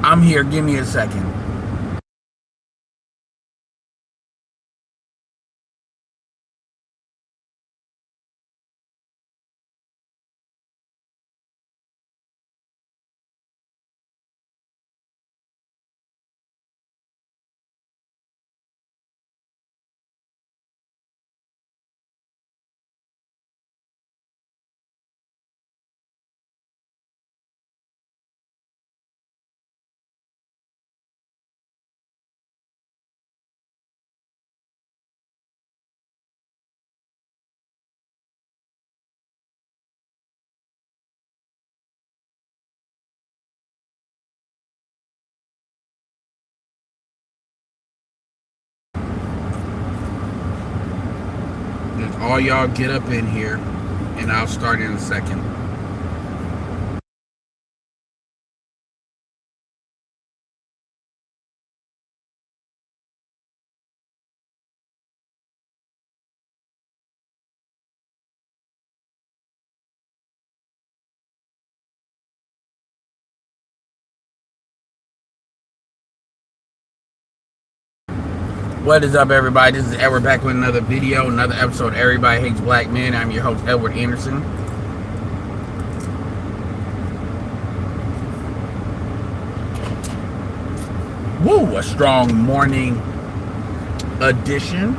I'm here. Give me a second. All y'all get up in here, and I'll start in a second. What is up, everybody? This is Edward back with another video, another episode of Everybody Hates Black Men. I'm your host, Edward Anderson. Woo! A strong morning edition.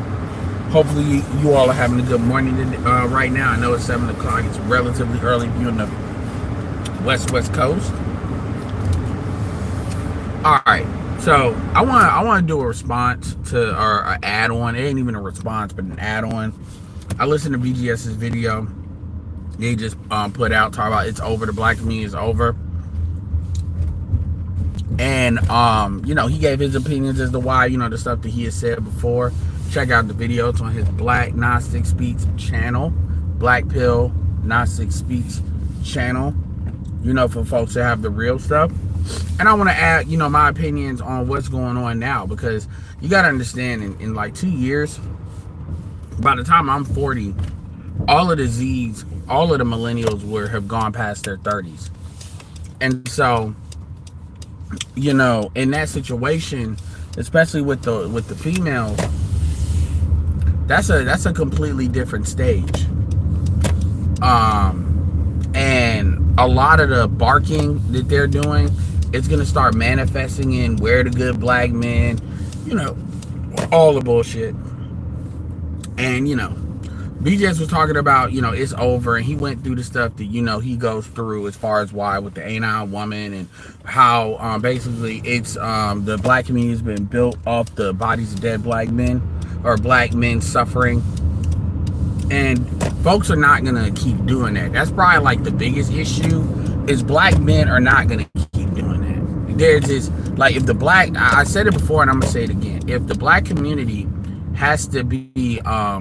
Hopefully, you all are having a good morning right now. I know it's 7 o'clock. It's relatively early if you're on the West Coast. All right. So I want to do a response to, or an add-on. It ain't even a response, but an add-on. I listened to BGS's video. They just put out, talk about it's over. The black community is over. And you know, he gave his opinions as to why, you know, the stuff that he has said before. Check out the video. It's on his Black Gnostic Speaks channel, Black Pill Gnostic Speaks channel. You know, for folks that have the real stuff. And I want to add, you know, my opinions on what's going on now, because you got to understand, in like 2 years, by the time I'm 40, all of the Z's, all of the millennials have gone past their 30s. And so, you know, in that situation, especially with the females, that's a completely different stage. And a lot of the barking that they're doing, it's gonna start manifesting in where the good black men, you know, all the bullshit. And, you know, BJS was talking about, you know, it's over, and he went through the stuff that, you know, he goes through as far as why with the anile woman, and how basically it's the black community has been built off the bodies of dead black men, or black men suffering. And folks are not gonna keep doing that. That's probably like the biggest issue, is black men are not gonna keep doing that. There's this, like, if the black, I said it before and I'm gonna say it again, if the black community has to be a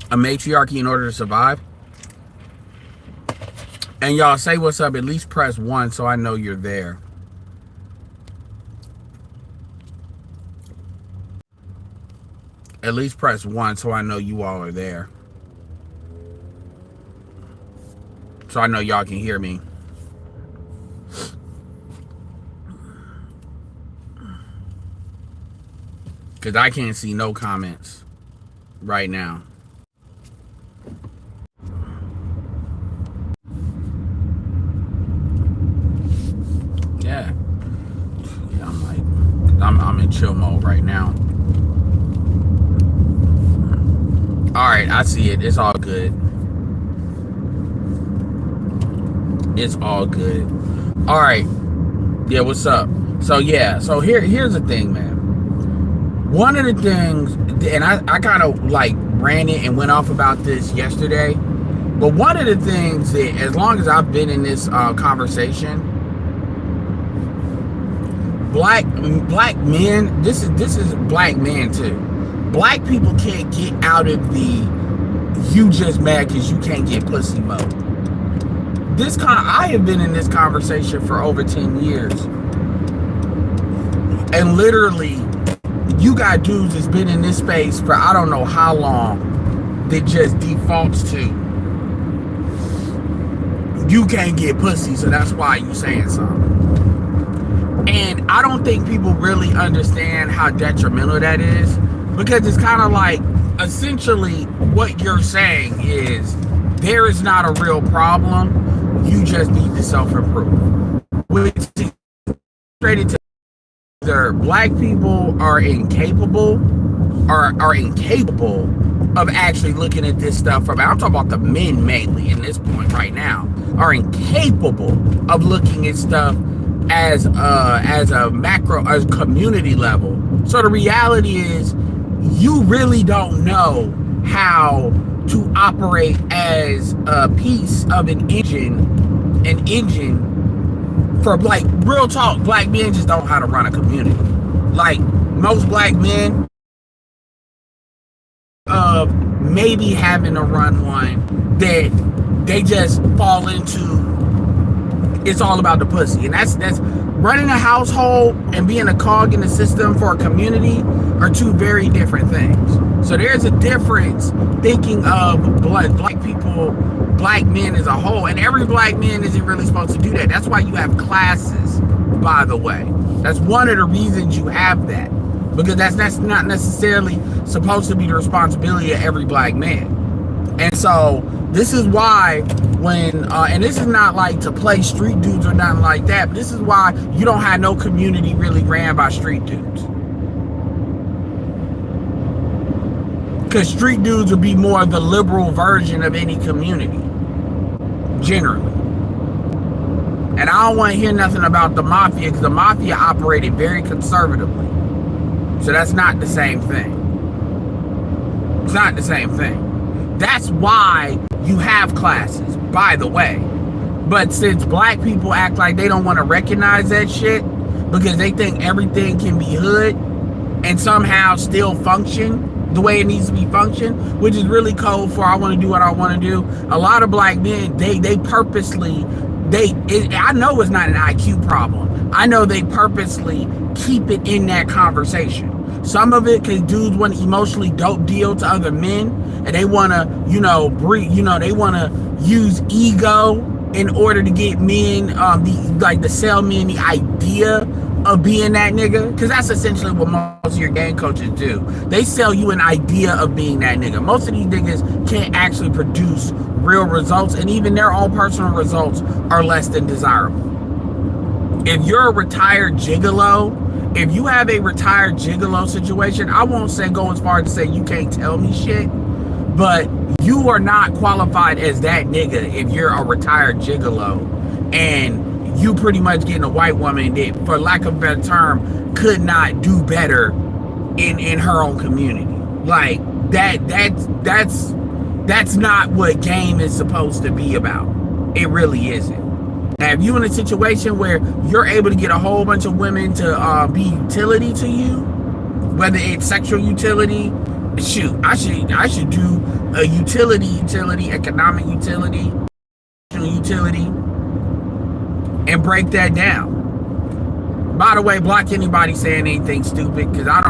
matriarchy in order to survive, and y'all say what's up, at least press 1 so I know you're there. At least press 1 so I know you all are there. So I know y'all can hear me. Because I can't see no comments right now. Yeah. Yeah, I'm in chill mode right now. Alright, I see it. It's all good. It's all good. Alright. Yeah, what's up? So yeah, so here's the thing, man. One of the things, and I kind of like ran it and went off about this yesterday, but one of the things that, as long as I've been in this conversation, black men, this is black men too. Black people can't get out of the you just mad because you can't get pussy mode. I have been in this conversation for over 10 years. And literally, you got dudes that's been in this space for I don't know how long that just defaults to you can't get pussy, so that's why you saying something. And I don't think people really understand how detrimental that is, because it's kind of like, essentially what you're saying is there is not a real problem, you just need to self-improve, which is straight to either black people are incapable of actually looking at this stuff from, I'm talking about the men mainly in this point right now, are incapable of looking at stuff as a macro, as community level. So the reality is, you really don't know how to operate as a piece of an engine for, like, real talk. Black men just don't know how to run a community. Like, most black men of maybe having to run one that they just fall into, it's all about the pussy. And that's running a household and being a cog in the system for a community are two very different things. So there's a difference thinking of black people, black men as a whole, and every black man isn't really supposed to do that. That's why you have classes, by the way. That's one of the reasons you have that, because that's not necessarily supposed to be the responsibility of every black man. And so this is why when, and this is not like to play street dudes or nothing like that, but this is why you don't have no community really ran by street dudes. Because street dudes would be more the liberal version of any community, generally. And I don't want to hear nothing about the mafia, because the mafia operated very conservatively. So that's not the same thing. It's not the same thing. That's why you have classes, by the way. But since black people act like they don't want to recognize that shit because they think everything can be hood and somehow still function the way it needs to be functioned, which is really code for I want to do what I want to do. A lot of black men, they purposely, I know it's not an IQ problem. I know they purposely keep it in that conversation. Some of it because dudes want to emotionally dope deal to other men, and they want to, they want to use ego in order to get men, to sell men the idea of being that nigga, because that's essentially what most of your game coaches do. They sell you an idea of being that nigga. Most of these niggas can't actually produce real results, and even their own personal results are less than desirable. If you're a retired gigolo, if you have a retired gigolo situation, I won't say go as far as to say you can't tell me shit, but you are not qualified as that nigga if you're a retired gigolo and you pretty much getting a white woman that, for lack of a better term, could not do better in her own community. Like that's not what game is supposed to be about. It really isn't. Now, if you're in a situation where you're able to get a whole bunch of women to be utility to you, whether it's sexual utility, shoot, I should do a utility, economic utility, and break that down. By the way, block anybody saying anything stupid, because I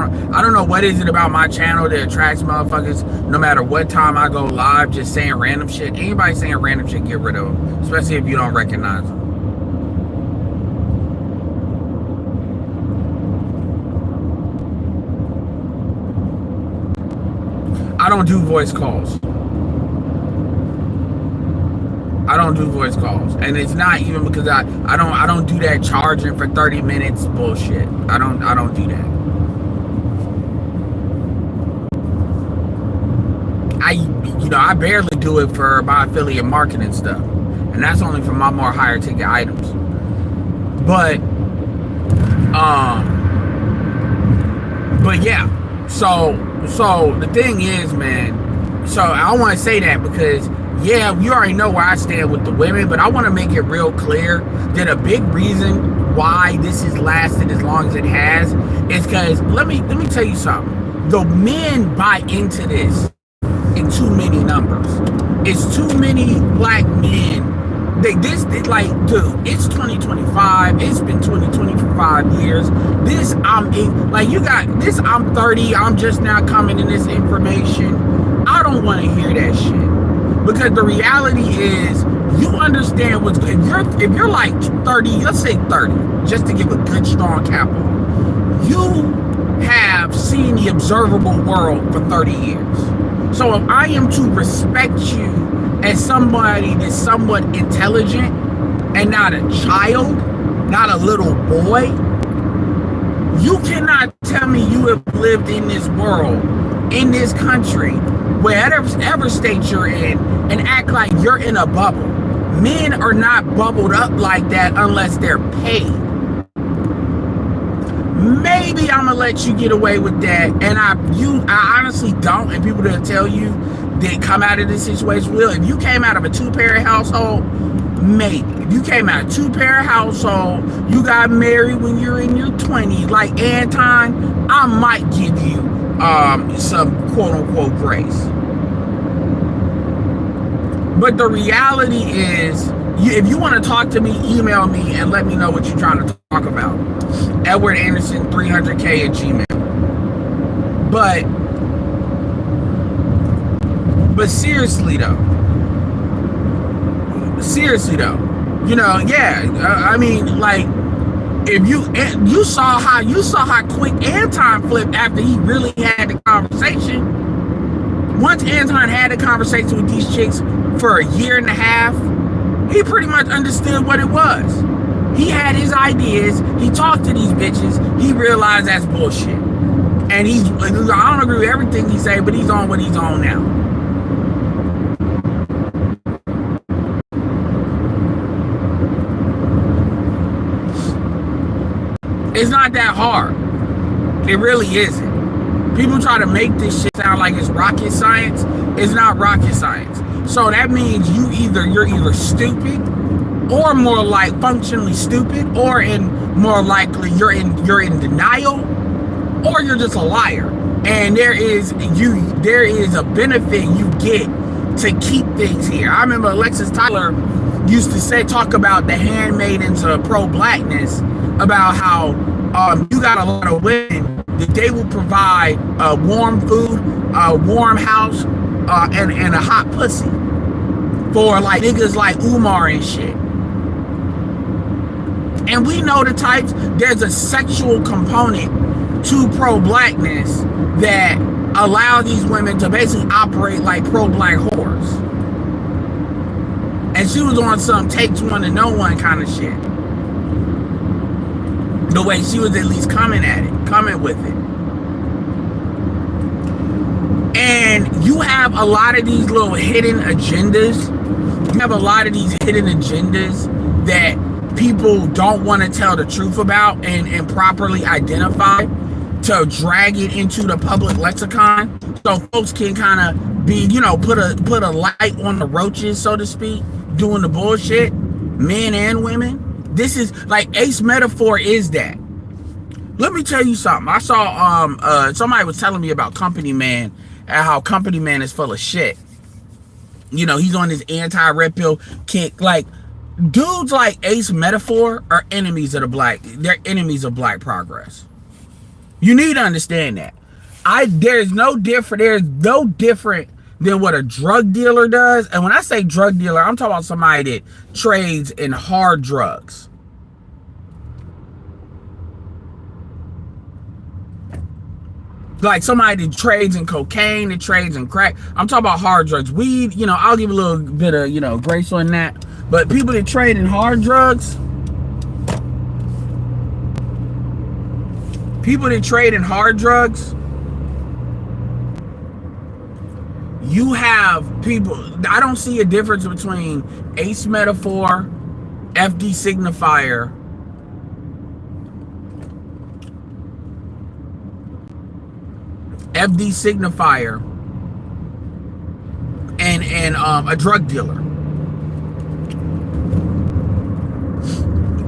don't know what is it about my channel that attracts motherfuckers no matter what time I go live just saying random shit. Anybody saying random shit, get rid of them, especially if you don't recognize them. I don't do voice calls. I don't do voice calls, and it's not even because I don't do that charging for 30 minutes bullshit. I don't do that. I barely do it for my affiliate marketing stuff, and that's only for my more higher ticket items. But yeah. So the thing is, man. So I want to say that because, yeah, you already know where I stand with the women, but I want to make it real clear that a big reason why this has lasted as long as it has is because let me tell you something. The men buy into this in too many numbers. It's too many black men. Dude, it's 2025. It's been 25 years. I'm 30. I'm just now coming in this information. I don't want to hear that shit. Because the reality is, You understand what's good. If you're like 30, let's say 30, just to give a good strong cap on, you have seen the observable world for 30 years. So if I am to respect you as somebody that's somewhat intelligent and not a child, not a little boy, you cannot tell me you have lived in this world, in this country, wherever state you're in, and act like you're in a bubble. Men are not bubbled up like that unless they're paid. Maybe I'm gonna let you get away with that, and I honestly don't. And people that tell you they come out of this situation will. If you came out of a two-parent household, maybe. If you came out of a two-parent household, you got married when you're in your 20s, like Anton, I might give you some quote-unquote grace. But the reality is, if you want to talk to me, email me and let me know what you're trying to talk about. Edward Anderson 300K at Gmail. But seriously though, you know, yeah. I mean, like, if you saw how quick Anton flipped after he really had the conversation. Once Anton had a conversation with these chicks for a year and a half, he pretty much understood what it was. He had his ideas. He talked to these bitches. He realized that's bullshit. And I don't agree with everything he said, but he's on what he's on now. It's not that hard. It really isn't. People try to make this shit sound like it's rocket science. It's not rocket science. So that means you're either stupid, or more like functionally stupid, or more likely you're in denial, or you're just a liar. And there is a benefit you get to keep things here. I remember Alexis Tyler used to talk about the handmaidens of pro-blackness, about how you got a lot of women that they will provide warm food, a warm house, and a hot pussy for like niggas like Umar and shit. And we know the types. There's a sexual component to pro-blackness that allow these women to basically operate like pro-black whores. And she was on some takes one to no one kind of shit. The way she was at least coming with it. And you have a lot of these little hidden agendas. You have a lot of these hidden agendas that people don't want to tell the truth about and properly identify, to drag it into the public lexicon so folks can kind of be, you know, put a light on the roaches, so to speak, doing the bullshit, men and women. This is like Ace Metaphor is that. Let me tell you something. I saw somebody was telling me about Company Man and how Company Man is full of shit. You know, he's on this anti-red pill kick. Like, dudes like Ace Metaphor are enemies of they're enemies of black progress. You need to understand that. There's no different than what a drug dealer does. And when I say drug dealer, I'm talking about somebody that trades in hard drugs. Like somebody that trades in cocaine, that trades in crack. I'm talking about hard drugs. Weed, you know, I'll give a little bit of, you know, grace on that. But people that trade in hard drugs, you have people. I don't see a difference between Ace Metaphor, FD Signifier, and a drug dealer.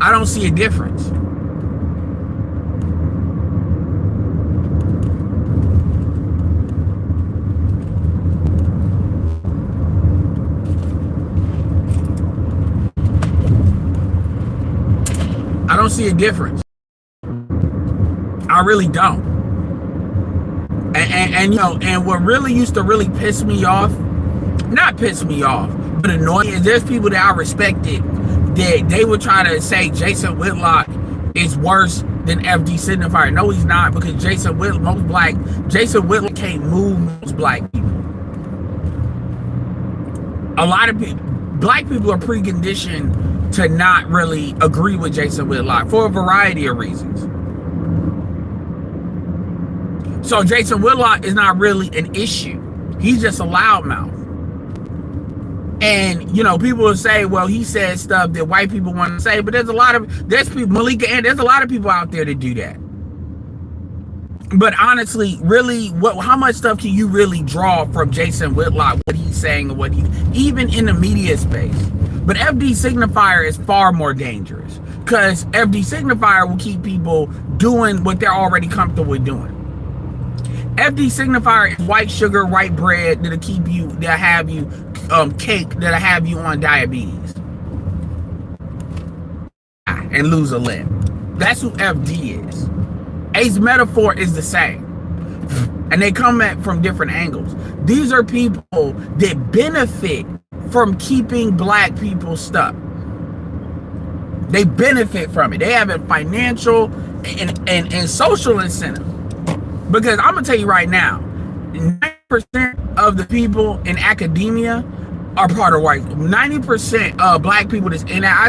I don't see a difference. I don't see a difference. I really don't. And you know, and what really used to really piss me off, not piss me off, But annoying is there's people that I respected that they would try to say Jason Whitlock is worse than FD Signifier. No, he's not, because Jason Whitlock can't move most black people. A lot of people, black people are preconditioned to not really agree with Jason Whitlock for a variety of reasons. So Jason Whitlock is not really an issue. He's just a loudmouth. And, you know, people will say, well, he said stuff that white people want to say, but there's people, Malika, and there's a lot of people out there that do that. But honestly, really, how much stuff can you really draw from Jason Whitlock, what he's saying, and even in the media space? But FD Signifier is far more dangerous, because FD Signifier will keep people doing what they're already comfortable with doing. FD Signifier is white sugar, white bread that'll have you cake that'll have you on diabetes and lose a limb. That's who FD is. Ace Metaphor is the same, and they come at from different angles. These are people that benefit from keeping black people stuck. They benefit from it. They have a financial and social incentive. Because I'm gonna tell you right now, 90% of the people in academia are part of white. 90% of black people that's in that,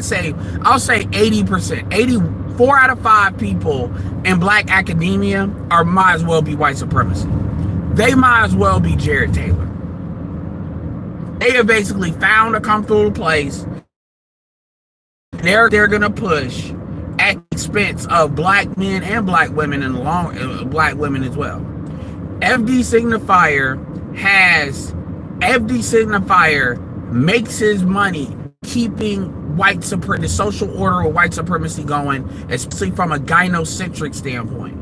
I'll say 80%. 84 out of 5 people in black academia might as well be white supremacy. They might as well be Jared Taylor. They have basically found a comfortable place. They're gonna push at the expense of black men and black women, and black women as well. FD Signifier makes his money keeping the social order of white supremacy going, especially from a gynocentric standpoint.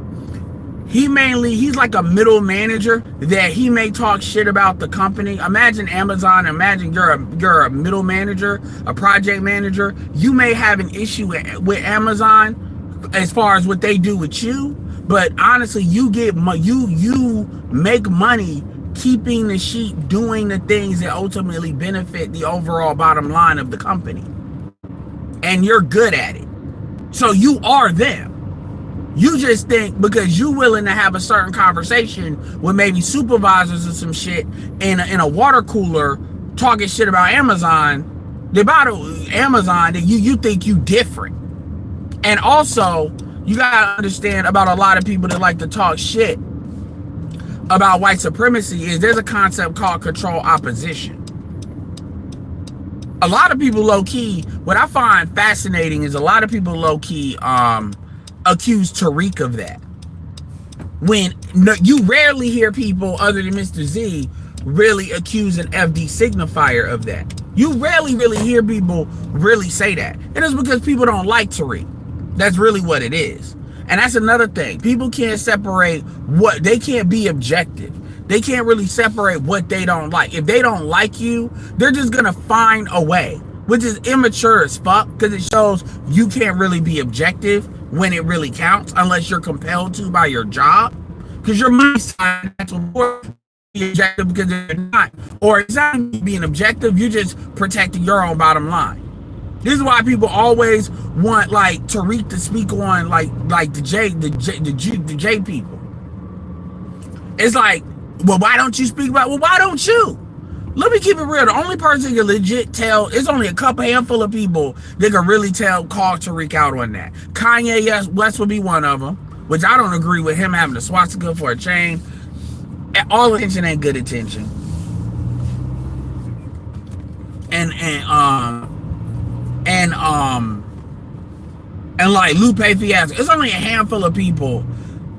He's like a middle manager that he may talk shit about the company. Imagine Amazon. Imagine you're a middle manager, a project manager. You may have an issue with Amazon as far as what they do with you, but honestly, you make money keeping the sheep doing the things that ultimately benefit the overall bottom line of the company, and you're good at it. So you are them. You just think because you're willing to have a certain conversation with maybe supervisors or some shit in a water cooler talking shit about Amazon, that you think you different. And also, you gotta understand about a lot of people that like to talk shit about white supremacy is there's a concept called control opposition. A lot of people low-key, what I find fascinating is a lot of people low-key accuse Tariq of that. When you rarely hear people other than Mr. Z really accuse an FD Signifier of that. You rarely really hear people really say that. And it's because people don't like Tariq. That's really what it is. And that's another thing. People can't separate they can't be objective. They can't really separate what they don't like. If they don't like you, they're just gonna find a way, which is immature as fuck, because it shows you can't really be objective when it really counts, unless you're compelled to by your job, because your money side will be objective because they're not, or it's not being objective. You're just protecting your own bottom line. This is why people always want like Tariq to speak on like the J people. It's like, well, why don't you speak about? Well, why don't you? Let me keep it real. The only person you legit tell, it's only a handful of people that can really call Tariq out on that. Kanye West would be one of them, which I don't agree with him having a swastika for a chain. All attention ain't good attention. And like Lupe Fiasco, it's only a handful of people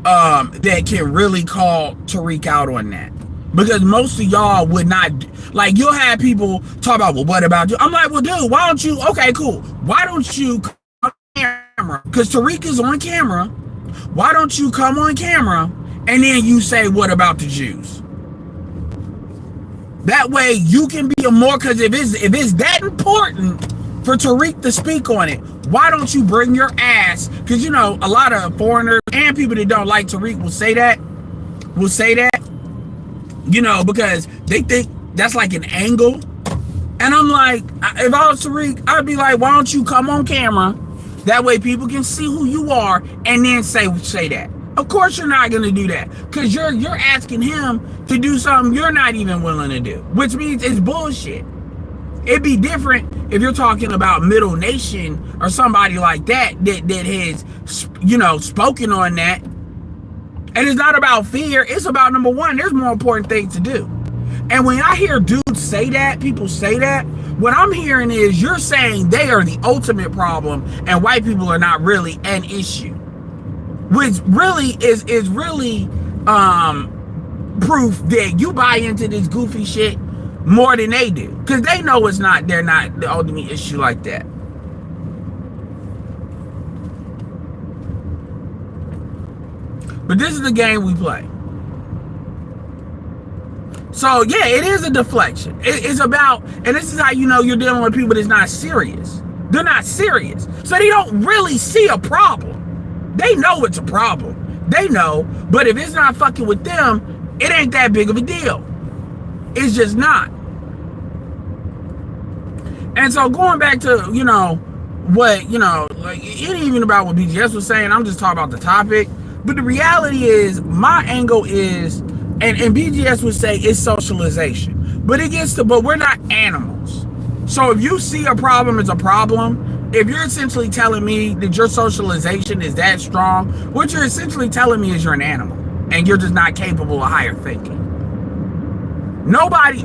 that can really call Tariq out on that. Because most of y'all would not, like, you'll have people talk about, well, what about you? I'm like, well, dude, why don't you, okay, cool. Why don't you come on camera? Because Tariq is on camera. Why don't you come on camera and then you say, what about the Jews? That way you can be because if it's that important for Tariq to speak on it, why don't you bring your ass? Because, you know, a lot of foreigners and people that don't like Tariq will say that, you know, because they think that's like an angle. And And I'm like, if I was Tariq, I'd be like, why don't you come on camera? That way people can see who you are and then say that. Of course you're not gonna do that. Cause you're asking him to do something you're not even willing to do. Which means it's bullshit. It'd be different if you're talking about Middle Nation or somebody like that has, you know, spoken on that. And it's not about fear. It's about, number one, there's more important things to do. And when I hear dudes say that, people say that, what I'm hearing is you're saying they are the ultimate problem and white people are not really an issue. Which really is really proof that you buy into this goofy shit more than they do. Because they know they're not the ultimate issue like that. But this is the game we play. So yeah, it is a deflection. It's about, and this is how you know you're dealing with people that's not serious. They're not serious. So they don't really see a problem. They know it's a problem. They know, but if it's not fucking with them, it ain't that big of a deal. It's just not. And so going back to, you know, what, you know, like it ain't even about what BGS was saying. I'm just talking about the topic. But the reality is, my angle is, and BGS would say it's socialization. But but we're not animals. So if you see a problem as a problem, if you're essentially telling me that your socialization is that strong, what you're essentially telling me is you're an animal and you're just not capable of higher thinking. Nobody,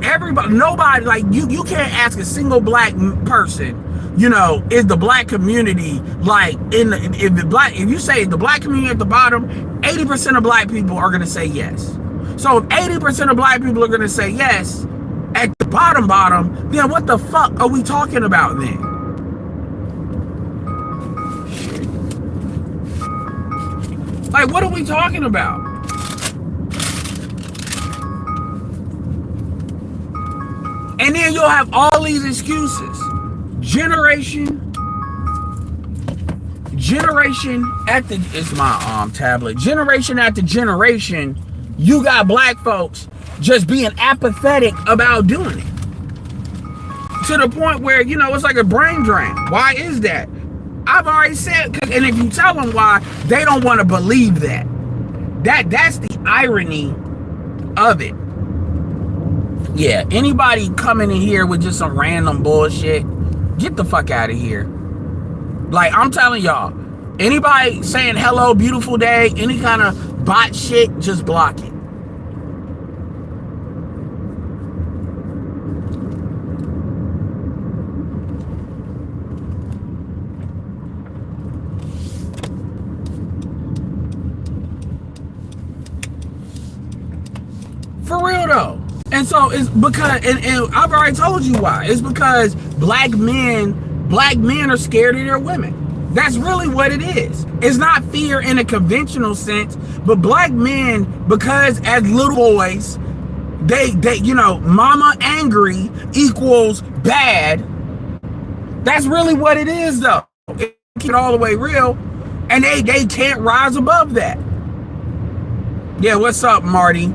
like you can't ask a single black person, you know, is the black community like if you say the black community at the bottom, 80% of black people are gonna say yes. So if 80% of black people are gonna say yes at the bottom, then what the fuck are we talking about then? Like, what are we talking about? And then you'll have all these excuses. Generation it's my tablet. Generation after generation, you got black folks just being apathetic about doing it. To the point where, you know, it's like a brain drain. Why is that? I've already said, and if you tell them why, they don't want to believe that. That's the irony of it. Yeah, anybody coming in here with just some random bullshit, get the fuck out of here. Like, I'm telling y'all, anybody saying hello, beautiful day, any kind of bot shit, just block it. For real though. And so it's because, and I've already told you why. It's because black men are scared of their women. That's really what it is. It's not fear in a conventional sense, but black men, because as little boys, they you know, mama angry equals bad. That's really what it is though. It's all the way real. And they can't rise above that. Yeah, what's up, Marty?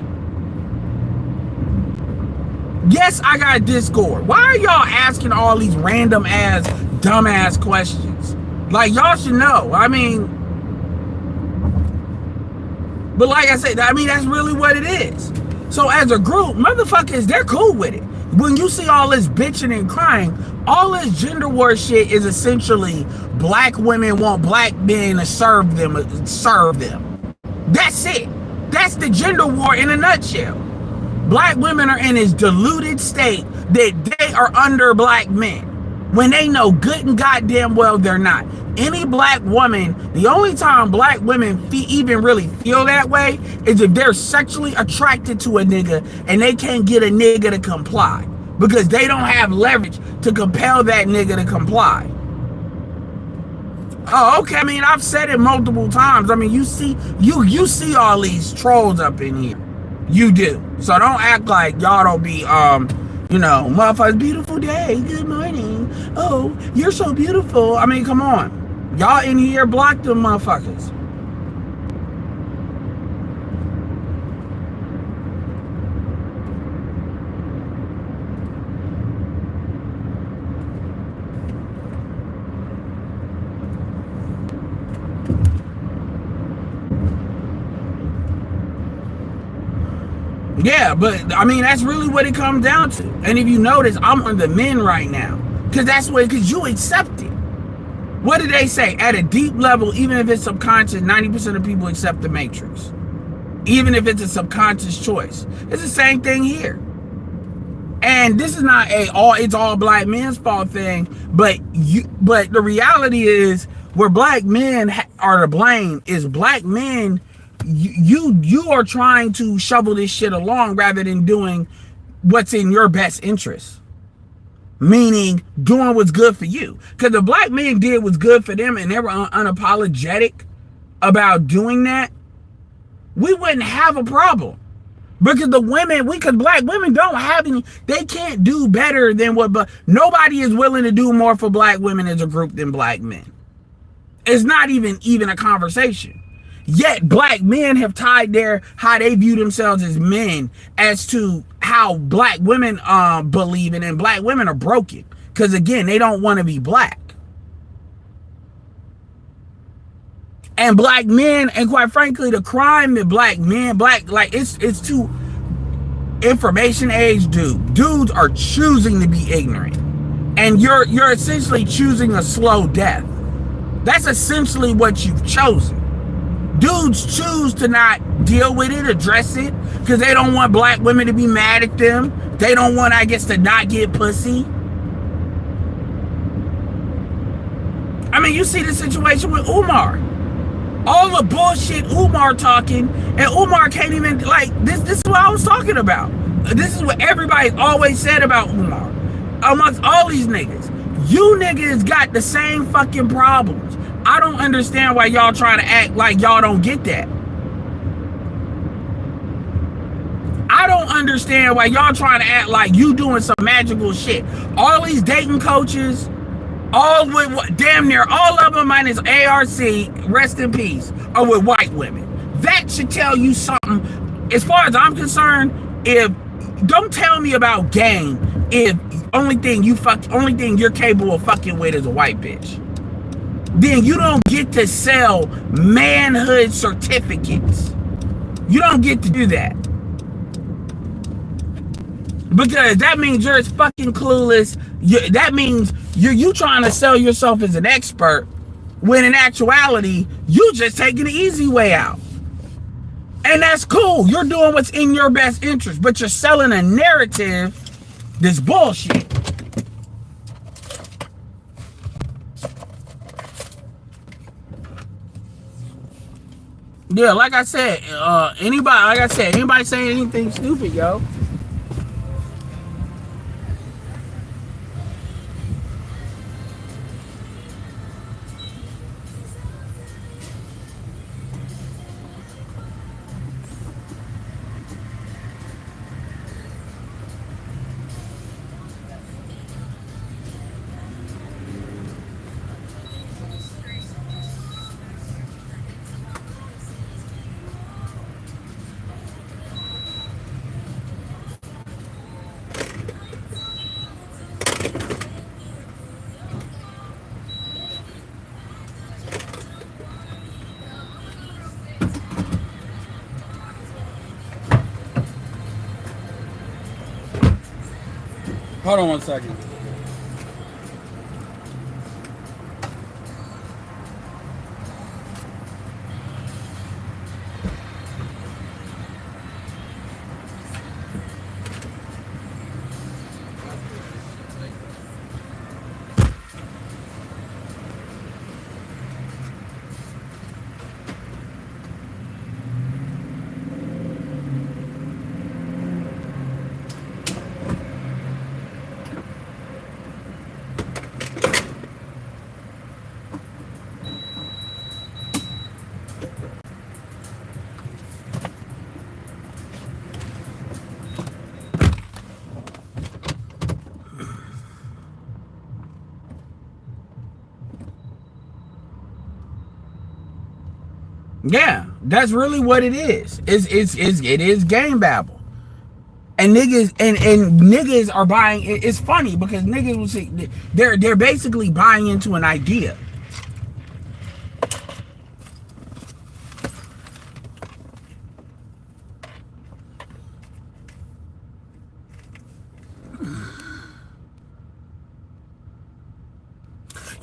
Yes, I got Discord. Why are y'all asking all these random ass, dumbass questions? Like, y'all should know. I mean, but like I said, I mean, that's really what it is. So as a group, motherfuckers, they're cool with it. When you see all this bitching and crying, all this gender war shit is essentially black women want black men to serve them. That's it. That's the gender war in a nutshell. Black women are in this deluded state that they are under black men when they know good and goddamn well they're not. Any black woman, the only time black women even really feel that way is if they're sexually attracted to a nigga and they can't get a nigga to comply because they don't have leverage to compel that nigga to comply. Oh, okay. I mean, I've said it multiple times. I mean, you see all these trolls up in here. You do. So don't act like y'all don't be, you know, motherfuckers, beautiful day, good morning. Oh, you're so beautiful. I mean, come on. Y'all in here block them motherfuckers. Yeah, but I mean that's really what it comes down to. And if you notice, I'm on the men right now. Because you accept it. What did they say? At a deep level, even if it's subconscious, 90% of people accept the matrix. Even if it's a subconscious choice. It's the same thing here. And this is not it's all black men's fault thing, but the reality is where black men are to blame is black men. You are trying to shovel this shit along rather than doing what's in your best interest. Meaning doing what's good for you. Because the black men did what's good for them and they were unapologetic about doing that, we wouldn't have a problem. Because because black women don't have any, they can't do better than but nobody is willing to do more for black women as a group than black men. It's not even a conversation. Yet black men have tied how they view themselves as men as to how black women believe in, and black women are broken. Because again, they don't want to be black. And black men, and quite frankly, the crime that it's too information age dudes are choosing to be ignorant. And you're essentially choosing a slow death. That's essentially what you've chosen. Dudes choose to not deal with it, address it, because they don't want black women to be mad at them. They don't want, I guess, to not get pussy. I mean, you see the situation with Umar. All the bullshit Umar talking, and Umar can't even, this is what I was talking about. This is what everybody's always said about Umar. Amongst all these niggas. You niggas got the same fucking problems. I don't understand why y'all try to act like y'all don't get that. I don't understand why y'all trying to act like you doing some magical shit. All these dating coaches, damn near all of them minus ARC, rest in peace, are with white women. That should tell you something. As far as I'm concerned, don't tell me about game if only thing you're capable of fucking with is a white bitch. Then you don't get to sell manhood certificates. You don't get to do that. Because that means you're as fucking clueless. That means you trying to sell yourself as an expert, when in actuality, you just taking the easy way out. And that's cool. You're doing what's in your best interest, but you're selling a narrative that's bullshit. Yeah, like I said, anybody saying anything stupid, yo. Hold on one second. Yeah, that's really what it is. It is game babble. And niggas and niggas are buying. It's funny because niggas will see they're basically buying into an idea.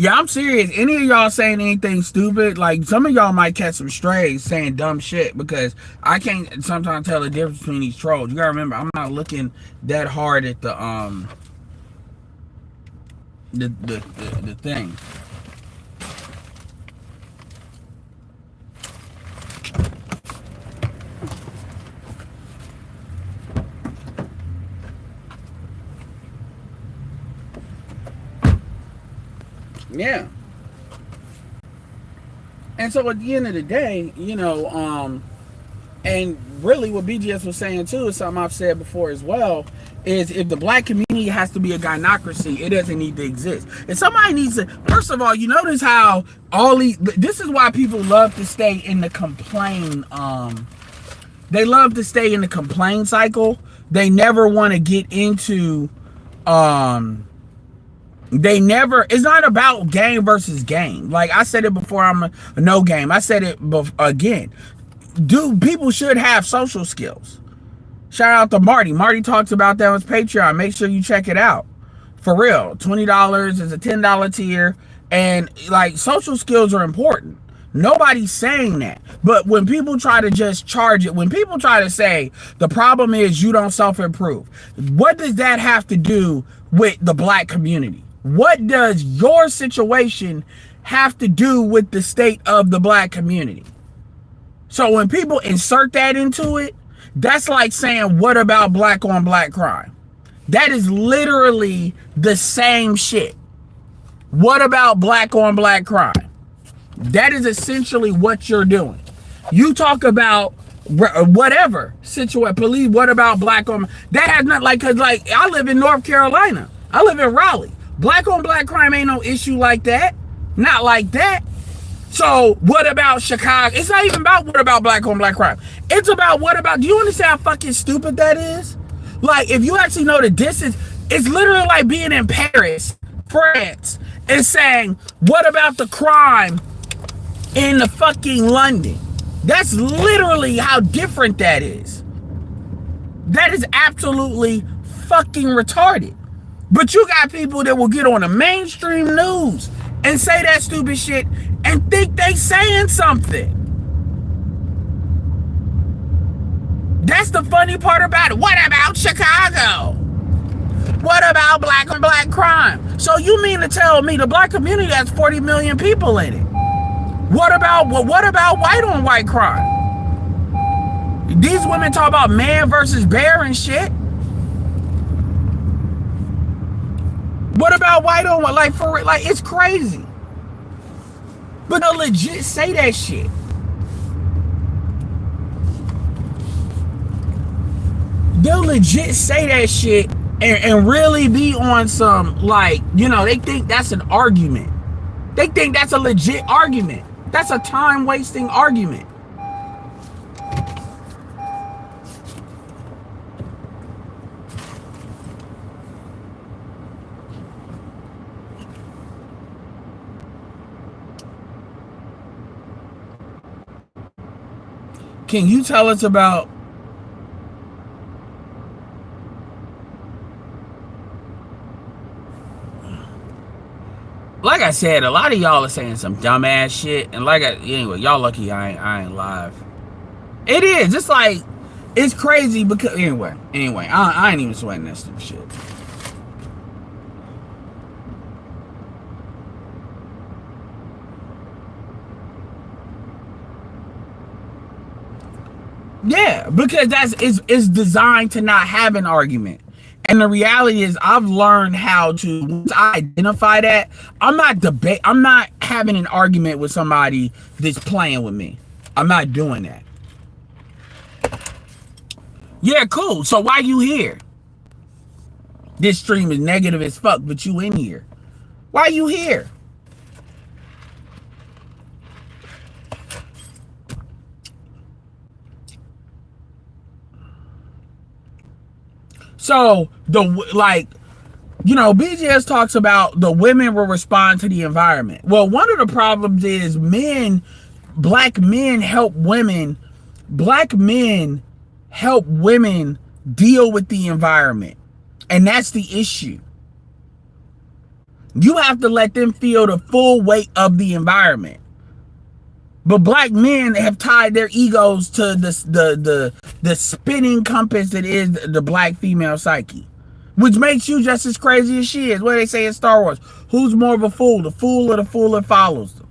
Yeah, I'm serious. Any of y'all saying anything stupid, like some of y'all might catch some strays saying dumb shit because I can't sometimes tell the difference between these trolls. You gotta remember, I'm not looking that hard at the thing. Yeah. And so at the end of the day, and really what BGS was saying too is something I've said before as well, is if the black community has to be a gynocracy, it doesn't need to exist. And somebody needs to, first of all, you notice how this is why people love to stay in the complain, they love to stay in the complaint cycle. They never want to get into, it's not about game versus game. Like I said it before, I'm a no game. I said it again. Dude, people should have social skills. Shout out to Marty. Marty talks about that on his Patreon. Make sure you check it out. For real. $20 is a $10 tier. And like social skills are important. Nobody's saying that. But when people try to just charge it, when people try to say the problem is you don't self-improve, what does that have to do with the black community? What does your situation have to do with the state of the black community? So when people insert that into it, that's like saying, what about black on black crime? That is literally the same shit. What about black on black crime? That is essentially what you're doing. You talk about whatever situation, police, what about black on, that has not, like, cause like I live in North Carolina. I live in Raleigh. Black on black crime ain't no issue like that. Not like that. So what about Chicago? It's not even about what about black on black crime. It's about what about, do you understand how fucking stupid that is? Like if you actually know the distance, it's literally like being in Paris, France, and saying, what about the crime in the fucking London? That's literally how different that is. That is absolutely fucking retarded. But you got people that will get on the mainstream news and say that stupid shit and think they saying something. That's the funny part about it. What about Chicago? What about black on black crime? So you mean to tell me the black community has 40 million people in it? What about white on white crime? These women talk about man versus bear and shit. What about white on white? Like for like it's crazy. But they'll legit say that shit. They'll legit say that shit and really be on some, like, they think that's an argument. They think that's a legit argument. That's a time-wasting argument. Can you tell us about like I said, a lot of y'all are saying some dumbass shit, and anyway, y'all lucky I ain't live. It is. It's like it's crazy because anyway, I ain't even sweating that stupid shit. Yeah, because it's designed to not have an argument. And the reality is I've learned how to, once I identify that, I'm not having an argument with somebody that's playing with me. I'm not doing that. Yeah, cool. So why you here? This stream is negative as fuck, but you in here. Why you here? So BGS talks about the women will respond to the environment. Well, one of the problems is black men help women deal with the environment. And that's the issue. You have to let them feel the full weight of the environment. But black men have tied their egos to the spinning compass that is the black female psyche, which makes you just as crazy as she is. What do they say in Star Wars? Who's more of a fool, the fool or the fool that follows them?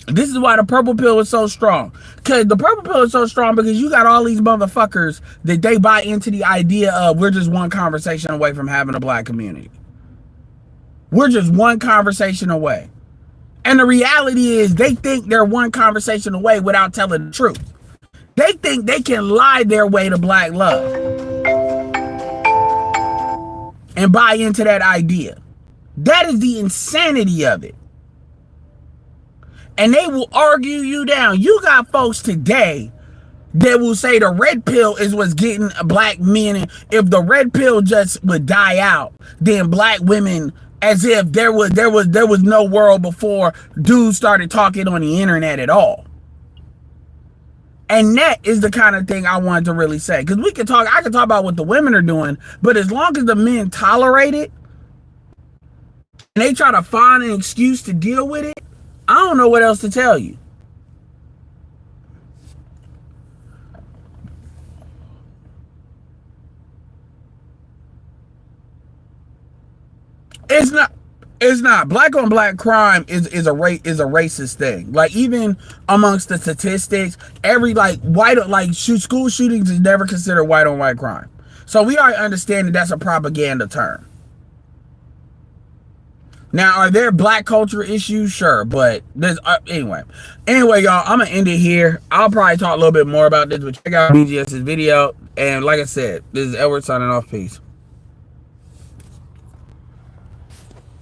This is why the purple pill is so strong. Because the purple pill is so strong because you got all these motherfuckers that they buy into the idea of we're just one conversation away from having a black community. We're just one conversation away. And the reality is they think they're one conversation away without telling the truth. They think they can lie their way to black love and buy into that idea. That is the insanity of it. And they will argue you down. You got folks today that will say the red pill is what's getting black men. If the red pill just would die out, then black women, as if there was no world before dudes started talking on the internet at all. And that is the kind of thing I wanted to really say. Because I can talk about what the women are doing, but as long as the men tolerate it and they try to find an excuse to deal with it, I don't know what else to tell you. It's not black on black crime is a racist thing. Like, even amongst the statistics, every school shootings is never considered white on white crime. So we already understand that that's a propaganda term. Now, are there black culture issues? Sure, but there's anyway, y'all, I'm gonna end it here. I'll probably talk a little bit more about this, but check out BGS's video. And like I said, this is Edward signing off. Peace.